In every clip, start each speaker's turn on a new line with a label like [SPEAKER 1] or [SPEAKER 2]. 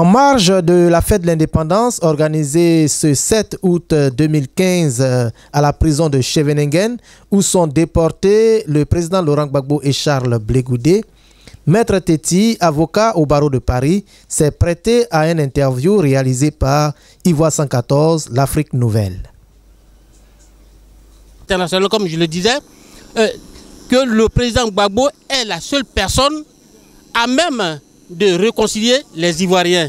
[SPEAKER 1] En marge de la fête de l'indépendance organisée ce 7 août 2015 à la prison de Scheveningen, où sont déportés le président Laurent Gbagbo et Charles Blé Goudé, Maître Teti, avocat au barreau de Paris, s'est prêté à une interview réalisée par Ivoire 114, l'Afrique Nouvelle.
[SPEAKER 2] International, comme je le disais, que le président Gbagbo est la seule personne à même de réconcilier les Ivoiriens.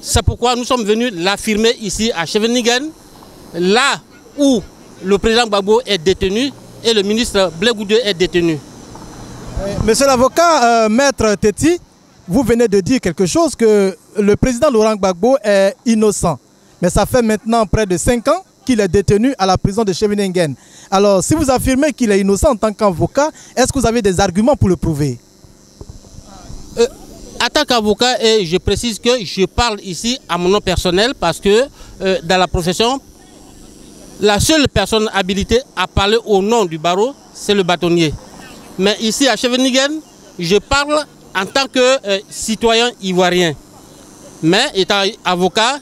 [SPEAKER 2] C'est pourquoi nous sommes venus l'affirmer ici à Scheveningen, là où le président Gbagbo est détenu et le ministre Blé Goudé est détenu.
[SPEAKER 1] Monsieur l'avocat, Maître Teti, vous venez de dire quelque chose, que le président Laurent Gbagbo est innocent. Mais ça fait maintenant près de 5 ans qu'il est détenu à la prison de Scheveningen. Alors, si vous affirmez qu'il est innocent en tant qu'avocat, est-ce que vous avez des arguments pour le prouver?
[SPEAKER 2] En tant qu'avocat, et je précise que je parle ici à mon nom personnel parce que dans la profession, la seule personne habilitée à parler au nom du barreau, c'est le bâtonnier. Mais ici à Scheveningen, je parle en tant que citoyen ivoirien. Mais étant avocat,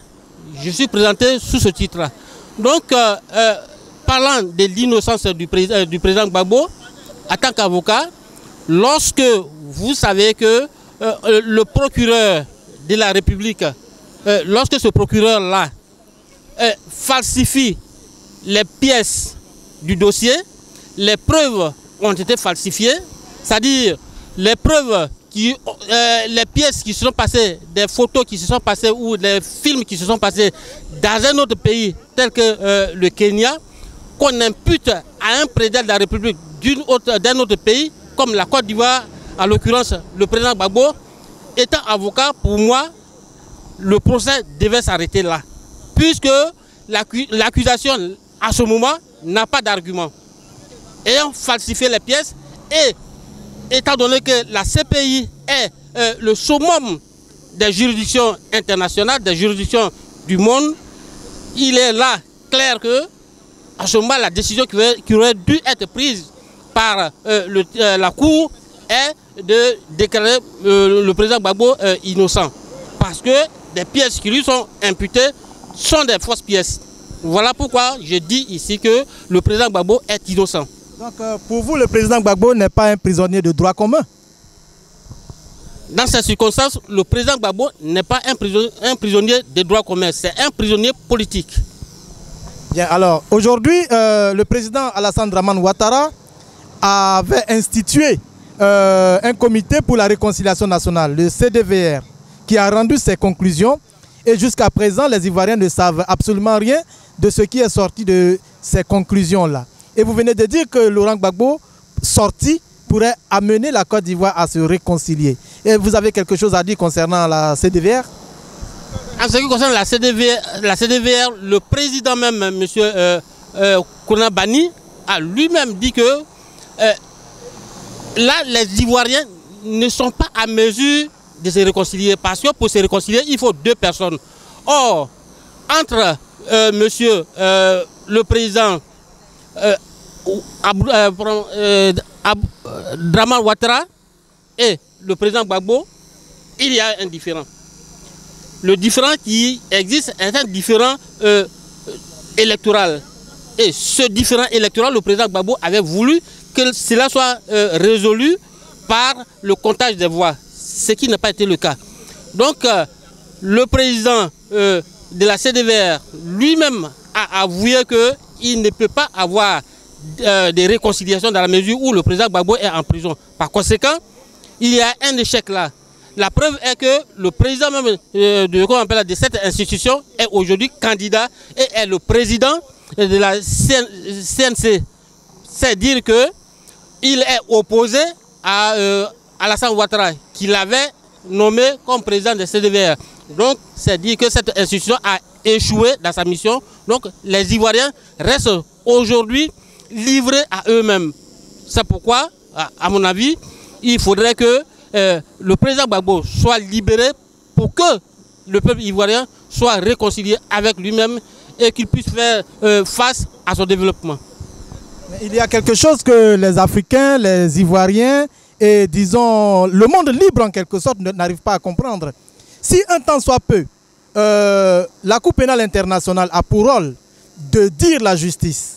[SPEAKER 2] je suis présenté sous ce titre-là. Donc, parlant de l'innocence du président Gbagbo, en tant qu'avocat, lorsque vous savez que le procureur de la République, lorsque ce procureur-là falsifie les pièces du dossier, les preuves ont été falsifiées, c'est-à-dire les preuves, les pièces qui se sont passées, des photos qui se sont passées ou des films qui se sont passés dans un autre pays tel que le Kenya, qu'on impute à un président de la République d'un autre pays, comme la Côte d'Ivoire, en l'occurrence le président Gbagbo. Étant avocat, pour moi, le procès devait s'arrêter là, puisque l'accusation à ce moment n'a pas d'argument. Ayant falsifié les pièces et étant donné que la CPI est le summum des juridictions internationales, des juridictions du monde, il est là clair que à ce moment la décision qui aurait dû être prise par la Cour est de déclarer le président Gbagbo innocent. Parce que les pièces qui lui sont imputées sont des fausses pièces. Voilà pourquoi je dis ici que le président Gbagbo est innocent.
[SPEAKER 1] Donc pour vous, le président Gbagbo n'est pas un prisonnier de droit commun?
[SPEAKER 2] Dans ces circonstances, le président Gbagbo n'est pas un prisonnier de droit commun, c'est un prisonnier politique.
[SPEAKER 1] Bien, alors aujourd'hui, le président Alassane Dramane Ouattara avait institué un comité pour la réconciliation nationale, le CDVR, qui a rendu ses conclusions. Et jusqu'à présent, les Ivoiriens ne savent absolument rien de ce qui est sorti de ces conclusions-là. Et vous venez de dire que Laurent Gbagbo, sorti, pourrait amener la Côte d'Ivoire à se réconcilier. Et vous avez quelque chose à dire concernant la CDVR?
[SPEAKER 2] En ce qui concerne la CDVR, le président même, M. Kouna Bani, a lui-même dit que là, les Ivoiriens ne sont pas à mesure de se réconcilier, parce que pour se réconcilier, il faut 2 personnes. Or, entre monsieur le président Dramane Ouattara et le président Gbagbo, il y a un différend. Le différend qui existe est un différend électoral. Et ce différend électoral, le président Gbagbo avait voulu que cela soit résolu par le comptage des voix, ce qui n'a pas été le cas. Donc, le président de la CDVR lui-même a avoué qu'il ne peut pas avoir de réconciliation dans la mesure où le président Gbagbo est en prison. Par conséquent, il y a un échec là. La preuve est que le président même de cette institution est aujourd'hui candidat et est le président de la CNC. C'est dire qu'il est opposé à Alassane Ouattara, qui l'avait nommé comme président de CDVR. Donc, c'est dire que cette institution a échoué dans sa mission. Donc, les Ivoiriens restent aujourd'hui livrés à eux-mêmes. C'est pourquoi, à mon avis, il faudrait que le président Gbagbo soit libéré pour que le peuple ivoirien soit réconcilié avec lui-même et qu'il puisse faire face à son développement.
[SPEAKER 1] Mais il y a quelque chose que les Africains, les Ivoiriens et disons le monde libre en quelque sorte n'arrivent pas à comprendre. Si un temps soit peu, la Cour pénale internationale a pour rôle de dire la justice,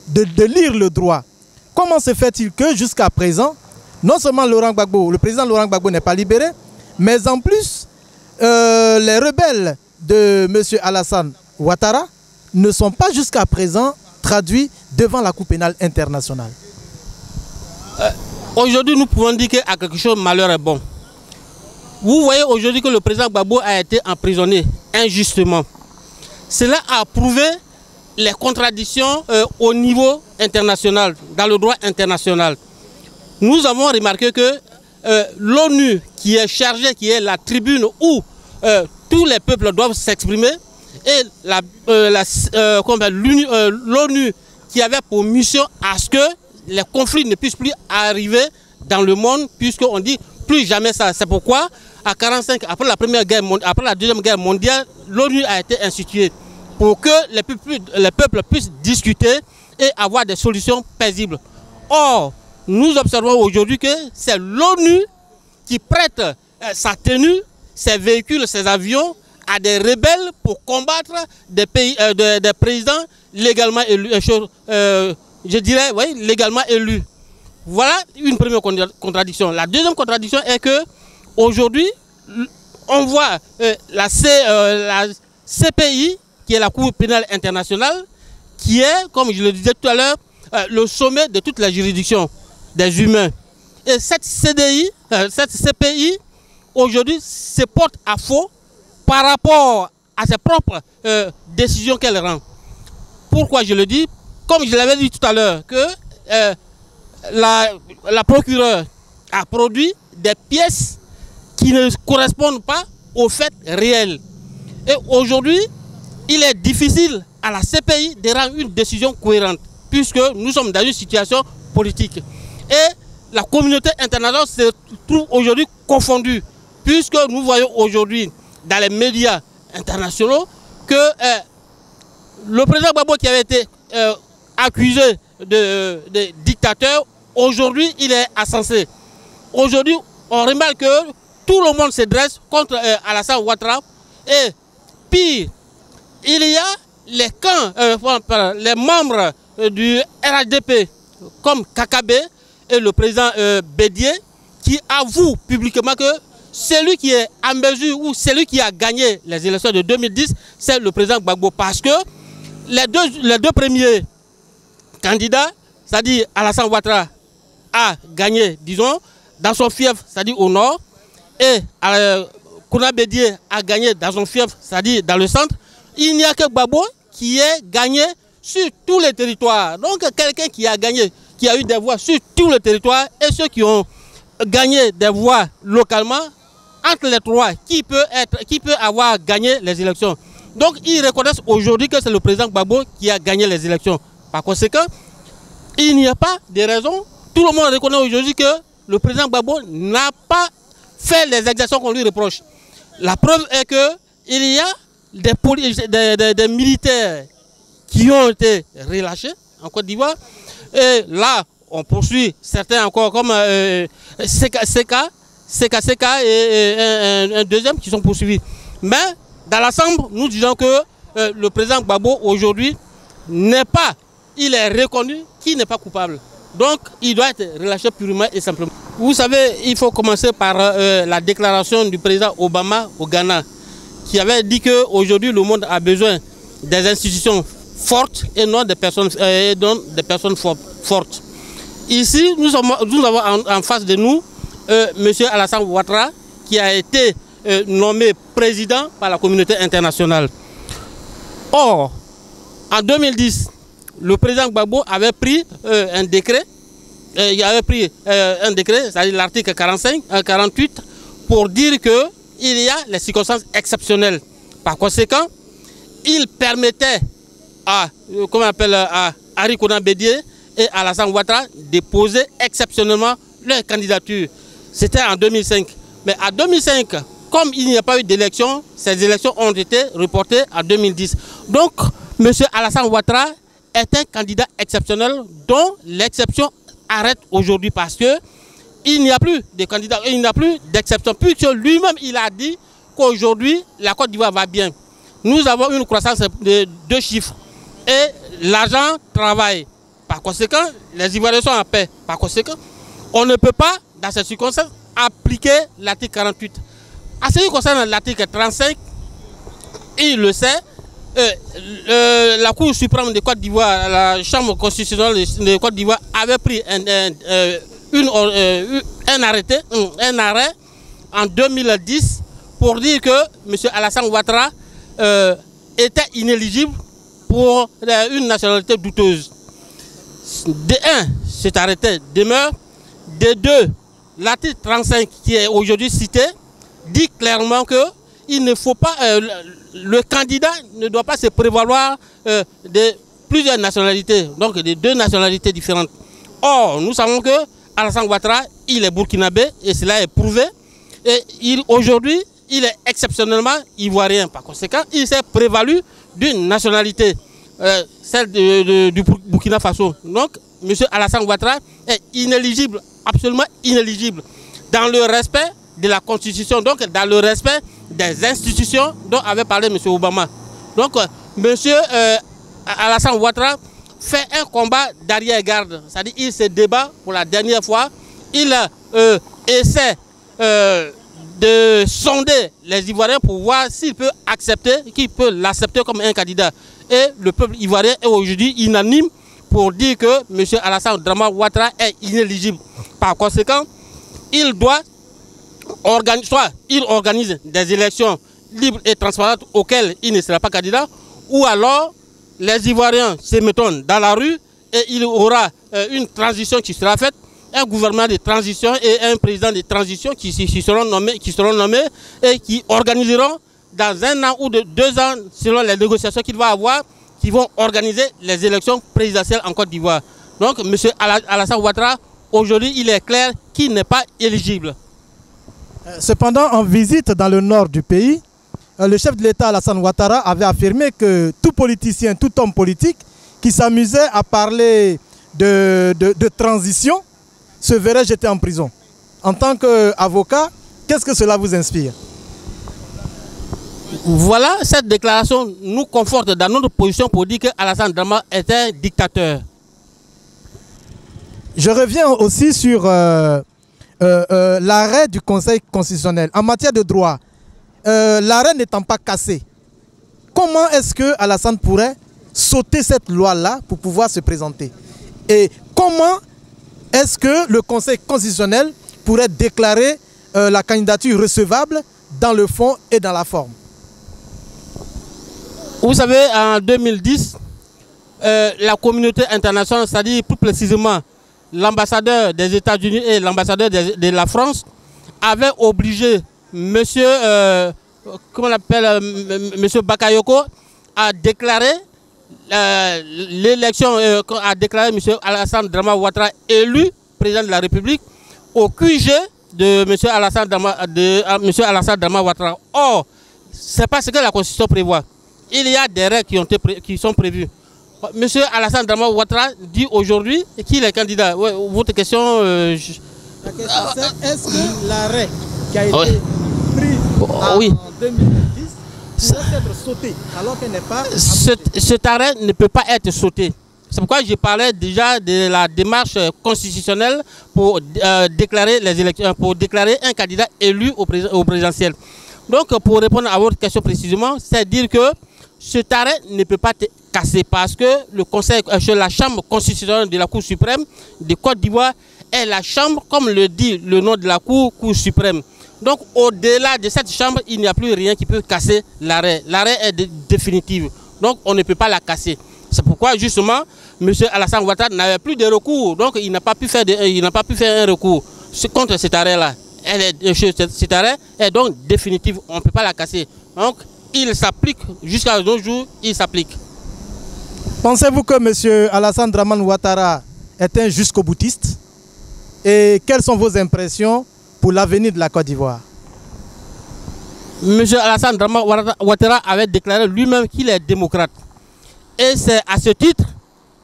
[SPEAKER 1] de lire le droit, comment se fait-il que jusqu'à présent, non seulement le président Laurent Gbagbo n'est pas libéré, mais en plus, les rebelles de M. Alassane Ouattara ne sont pas jusqu'à présent traduits devant la Cour pénale internationale?
[SPEAKER 2] Aujourd'hui, nous pouvons dire qu'à quelque chose, malheur est bon. Vous voyez aujourd'hui que le président Gbagbo a été emprisonné injustement. Cela a prouvé les contradictions au niveau international, dans le droit international. Nous avons remarqué que l'ONU, qui est chargée, qui est la tribune où tous les peuples doivent s'exprimer, et l'ONU qui avait pour mission à ce que les conflits ne puissent plus arriver dans le monde, puisqu'on dit plus jamais ça. C'est pourquoi, à 1945, après la Deuxième Guerre mondiale, l'ONU a été instituée pour que les peuples puissent discuter et avoir des solutions paisibles. Or, nous observons aujourd'hui que c'est l'ONU qui prête sa tenue, ses véhicules, ses avions à des rebelles pour combattre des présidents légalement élus, je dirais, oui, légalement élus. Voilà une première contradiction. La deuxième contradiction est que aujourd'hui, on voit la CPI, qui est la Cour pénale internationale, qui est, comme je le disais tout à l'heure, le sommet de toutes les juridictions des humains. Et cette CPI, aujourd'hui, se porte à faux par rapport à ses propres décisions qu'elle rend. Pourquoi je le dis? Comme je l'avais dit tout à l'heure, que la procureure a produit des pièces qui ne correspondent pas aux faits réels. Et aujourd'hui, il est difficile à la CPI de rendre une décision cohérente, puisque nous sommes dans une situation politique. Et la communauté internationale se trouve aujourd'hui confondue, puisque nous voyons aujourd'hui dans les médias internationaux que le président Gbagbo, qui avait été accusé de dictateur, aujourd'hui il est insensé. Aujourd'hui, on remarque que tout le monde se dresse contre Alassane Ouattara. Et pire, il y a les camps, les membres du RHDP, comme Kakabé et le président Bédié, qui avouent publiquement que celui qui est en mesure ou celui qui a gagné les élections de 2010, c'est le président Gbagbo. Parce que les deux premiers candidats, c'est-à-dire Alassane Ouattara, a gagné, disons, dans son fief, c'est-à-dire au nord, et Kouna Bédié a gagné dans son fief, c'est-à-dire dans le centre. Il n'y a que Gbagbo qui est gagné sur tous les territoires. Donc quelqu'un qui a gagné, qui a eu des voix sur tous les territoires, et ceux qui ont gagné des voix localement, entre les trois, qui peut avoir gagné les élections. Donc ils reconnaissent aujourd'hui que c'est le président Gbagbo qui a gagné les élections. Par conséquent, il n'y a pas de raison. Tout le monde reconnaît aujourd'hui que le président Gbagbo n'a pas fait les exactions qu'on lui reproche. La preuve est qu'il y a des militaires qui ont été relâchés en Côte d'Ivoire. Et là, on poursuit certains encore comme CK et un deuxième qui sont poursuivis. Mais dans l'ensemble, nous disons que le président Gbagbo aujourd'hui n'est pas, il est reconnu qu'il n'est pas coupable. Donc il doit être relâché purement et simplement. Vous savez, il faut commencer par la déclaration du président Obama au Ghana, qui avait dit qu'aujourd'hui le monde a besoin des institutions fortes et non des personnes, fortes. Ici, nous avons en face de nous M. Alassane Ouattara, qui a été nommé président par la communauté internationale. Or, en 2010, le président Gbagbo avait pris un décret, c'est-à-dire l'article 48, pour dire qu'il y a les circonstances exceptionnelles. Par conséquent, il permettait à Henri Konan Bédié et Alassane Ouattara de poser exceptionnellement leur candidature. C'était en 2005. Mais en 2005, comme il n'y a pas eu d'élection, ces élections ont été reportées en 2010. Donc, M. Alassane Ouattara est un candidat exceptionnel dont l'exception arrête aujourd'hui parce que il n'y a plus de candidat, il n'y a plus d'exception. Puisque lui-même, il a dit qu'aujourd'hui, la Côte d'Ivoire va bien. Nous avons une croissance de 2 chiffres et l'argent travaille. Par conséquent, les Ivoiriens sont en paix. Par conséquent, on ne peut pas, dans cette circonstance, appliquer l'article 48. À ce qui concerne l'article 35, il le sait, la Cour suprême de Côte d'Ivoire, la Chambre constitutionnelle de Côte d'Ivoire avait pris un arrêt en 2010 pour dire que M. Alassane Ouattara était inéligible pour une nationalité douteuse. De 1, cet arrêté demeure. De 2, l'article 35 qui est aujourd'hui cité dit clairement que il ne faut pas, le candidat ne doit pas se prévaloir de plusieurs nationalités, donc de 2 nationalités différentes. Or, nous savons que Alassane Ouattara, il est burkinabé et cela est prouvé. Et aujourd'hui, il est exceptionnellement ivoirien. Par conséquent, il s'est prévalu d'une nationalité, celle du Burkina Faso. Donc, M. Alassane Ouattara est inéligible, absolument inéligible, dans le respect de la Constitution, donc dans le respect des institutions dont avait parlé M. Obama. Donc, M. Alassane Ouattara fait un combat d'arrière-garde, c'est-à-dire il se débat pour la dernière fois, il essaie de sonder les Ivoiriens pour voir s'il peut accepter, qu'il peut l'accepter comme un candidat. Et le peuple ivoirien est aujourd'hui unanime pour dire que M. Alassane Ouattara est inéligible. Par conséquent, il doit organise des élections libres et transparentes auxquelles il ne sera pas candidat, ou alors les Ivoiriens se mettent dans la rue et il y aura une transition qui sera faite, un gouvernement de transition et un président de transition qui seront nommés et qui organiseront dans 1 an ou 2 ans, selon les négociations qu'il va avoir, qui vont organiser les élections présidentielles en Côte d'Ivoire. Donc M. Alassane Ouattara, aujourd'hui, il est clair qu'il n'est pas éligible.
[SPEAKER 1] Cependant, en visite dans le nord du pays, le chef de l'État Alassane Ouattara avait affirmé que tout politicien, tout homme politique qui s'amusait à parler de transition se verrait jeté en prison. En tant qu'avocat, qu'est-ce que cela vous inspire?
[SPEAKER 2] Voilà, cette déclaration nous conforte dans notre position pour dire que Alassane Dramane est un dictateur.
[SPEAKER 1] Je reviens aussi sur l'arrêt du Conseil constitutionnel. En matière de droit, l'arrêt n'étant pas cassé, comment est-ce que Alassane pourrait sauter cette loi-là pour pouvoir se présenter? Et comment est-ce que le Conseil constitutionnel pourrait déclarer la candidature recevable dans le fond et dans la forme?
[SPEAKER 2] Vous savez, en 2010, la communauté internationale, c'est-à-dire plus précisément l'ambassadeur des États-Unis et l'ambassadeur de la France, avait obligé monsieur Bakayoko à déclarer l'élection, a déclaré M. Alassane Dramane Ouattara élu président de la République au QG de M. Alassane Dramane Ouattara. Or, c'est pas ce que la Constitution prévoit. Il y a des règles qui sont prévues. M. Alassane Dramane Ouattara dit aujourd'hui qu'il est candidat. Ouais, votre question... La question
[SPEAKER 1] c'est, est-ce que l'arrêt qui a été pris en 2010 pourrait être sauté alors qu'elle n'est pas...
[SPEAKER 2] Cet arrêt ne peut pas être sauté. C'est pourquoi je parlais déjà de la démarche constitutionnelle pour déclarer les élections, pour déclarer un candidat élu au présidentiel. Donc, pour répondre à votre question précisément, c'est dire que cet arrêt ne peut pas être cassé parce que la Chambre constitutionnelle de la Cour suprême de Côte d'Ivoire est la Chambre, comme le dit le nom de la Cour suprême. Donc, au-delà de cette Chambre, il n'y a plus rien qui peut casser l'arrêt. L'arrêt est définitif. Donc, on ne peut pas la casser. C'est pourquoi, justement, M. Alassane Ouattara n'avait plus de recours. Donc, il n'a pas pu faire un recours contre cet arrêt-là. Cet arrêt est donc définitif. On ne peut pas la casser. Donc, il s'applique jusqu'à nos jours, il s'applique.
[SPEAKER 1] Pensez-vous que M. Alassane Dramane Ouattara est un jusqu'au-boutiste? Et quelles sont vos impressions pour l'avenir de la Côte d'Ivoire?
[SPEAKER 2] M. Alassane Dramane Ouattara avait déclaré lui-même qu'il est démocrate. Et c'est à ce titre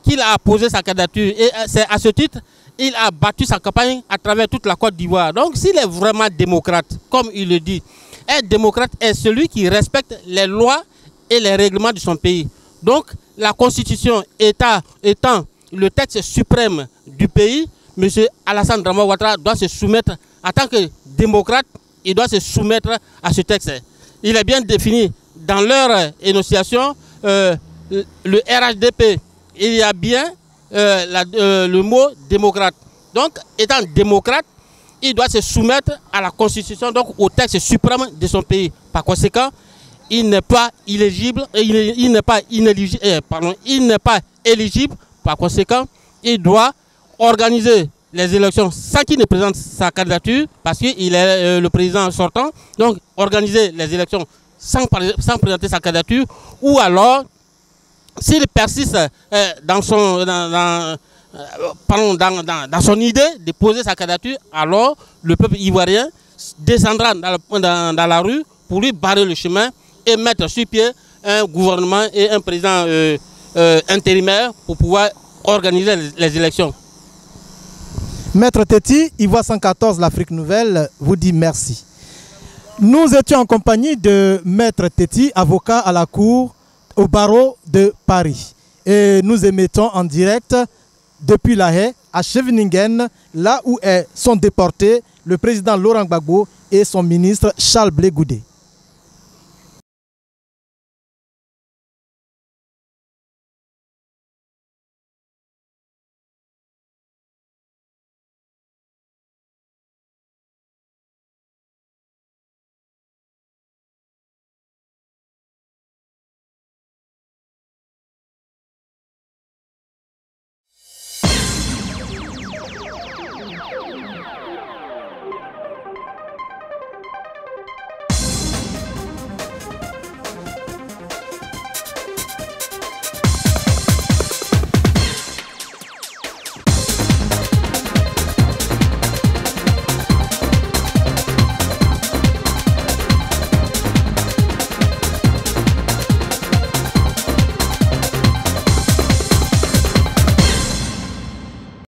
[SPEAKER 2] qu'il a posé sa candidature. Et c'est à ce titre qu'il a battu sa campagne à travers toute la Côte d'Ivoire. Donc s'il est vraiment démocrate, comme il le dit, Un démocrate est celui qui respecte les lois et les règlements de son pays. Donc, la Constitution étant le texte suprême du pays, M. Alassane Dramane Ouattara doit se soumettre, en tant que démocrate, il doit se soumettre à ce texte. Il est bien défini dans leur énonciation, le RHDP, il y a bien le mot démocrate. Donc, étant démocrate, il doit se soumettre à la Constitution, donc au texte suprême de son pays. Par conséquent, il n'est pas éligible. Par conséquent, il doit organiser les élections sans qu'il ne présente sa candidature, parce qu'il est le président sortant. Donc, organiser les élections sans présenter sa candidature, ou alors, s'il persiste dans son idée de poser sa candidature, alors le peuple ivoirien descendra dans la rue pour lui barrer le chemin et mettre sur pied un gouvernement et un président intérimaire pour pouvoir organiser les élections.
[SPEAKER 1] Maître Teti, Ivoire 114, l'Afrique Nouvelle, vous dit merci. Nous étions en compagnie de Maître Teti, avocat à la Cour au barreau de Paris. Et nous émettons en direct depuis La Haye à Scheveningen, là où sont déportés le président Laurent Gbagbo et son ministre Charles Blé Goudé.